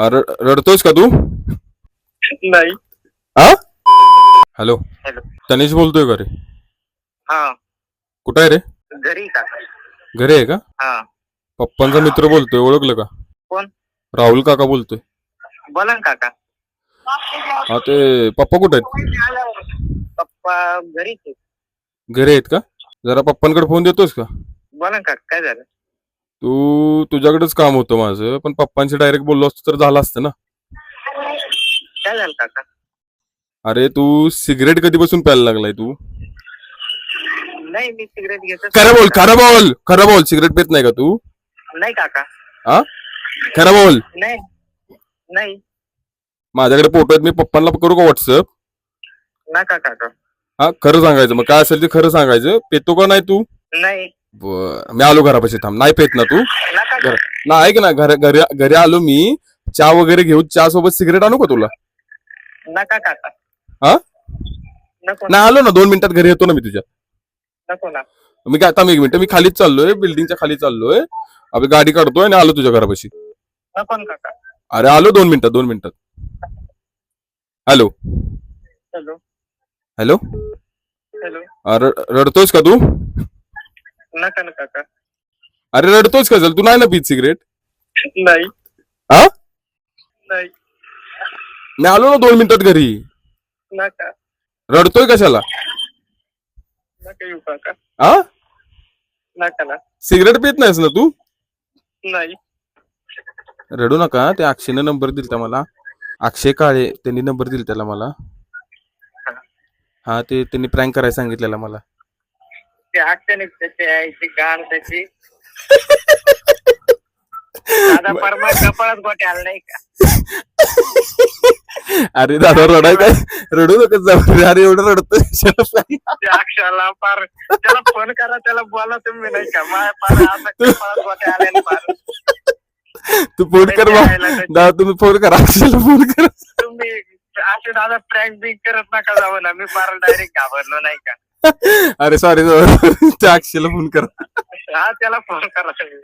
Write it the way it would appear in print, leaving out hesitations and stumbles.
रडतोयस का तू? नाही. हा? Hello, hello. तनिष बोलतोय का रे? हा. कुठं आहे रे? घरी काका. घरी आहे का? हा. पप्पांचा मित्र बोलतोय, ओळखलं का? कोण? राहुल काका बोलतोय. बोला ना काका. हा, ते पप्पा कुठे आहेत? पप्पा घरीच आहे. घरी आहेत का? जरा पप्पांकडे फोन देतोस का? बोला ना काका, काय झालं? तुझ्याकडेच काम होतं माझं, पण पप्पांशी डायरेक्ट बोललो असतो तर झालं असतं ना. काय झालं काका? अरे तू सिगरेट कधीपासून प्यायला लागलाय तू? नाही, मी सिगरेट घेतच खरं बोल, नाही काका. खरं बोल, खरं बोल. सिगरेट पित नाही का तू? नाही काका. हा, खरं बोल. नाही. नाही. माझ्याकडे फोटो आहेत, मी पप्पांना करू का व्हॉट्सअप? नका काका. हा, खरं सांगायचं. मग काय असेल ते खरं सांगायचं. पेतो का नाही तू? नाही. मी आलो घरापाशी, थांब. नाही पेत ना तू? नका घर काका. ना, ऐक ना, घरी आलो मी. चहा वगैरे घेऊ, चहा सोबत सिगरेट आणू का तुला? नका काका. हा, नको नाही आलो ना, 2 मिनिटात घरी येतो ना मी तुझ्या. नको ना. मी काय, आता 1 मिनिट, मी खालीच चाललोय, बिल्डिंगच्या खाली चाललोय. आपली गाडी काढतोय आणि आलो तुझ्या घरापाशी. नको ना काका. अरे आलो 2 मिनिटात, 2 मिनिटात. हॅलो. हॅलो. हॅलो. हॅलो. अरे रडतोयस का तू? नका ना काका. अरे रडतोयस का? चल, तू नाही ना पीत सिगरेट? नाही. हा, नाही. मी आलो ना 2 मिनिटात घरी. नका. रडतोय कशाला? नका येऊ काका. हा, नका ना. सिगरेट पित नाहीस ना तू? नाही. रडू नका. ते अक्षयने नंबर दिलता मला, अक्षय काळे, त्यांनी नंबर दिला त्याला मला. हा, ते त्यांनी प्रँक करायला सांगितलेला मला. ते अक्षरने त्याची आईची गाण त्याची. दादा परमा कपाळात गोटे आला नाही का? अरे दादा, रडाय काय? रडू नका जाऊ. अरे एवढं रडतोय. त्या अक्षराला पार त्याला फोन करा, त्याला बोला तुम्ही नाही का? माय पार आता कपाळात गोटे आले ना पार. तू फोन कर दादा, तुम्ही फोन करा, अक्षयला फोन करा. तुम्ही असे दादा प्रँक बिंक करत नका जाऊ ना. मी पार डायरेक्ट घाबरलो नाही का? अरे सॉरी, त्या अक्षयला फोन करा. हा, त्याला फोन करा तुम्ही.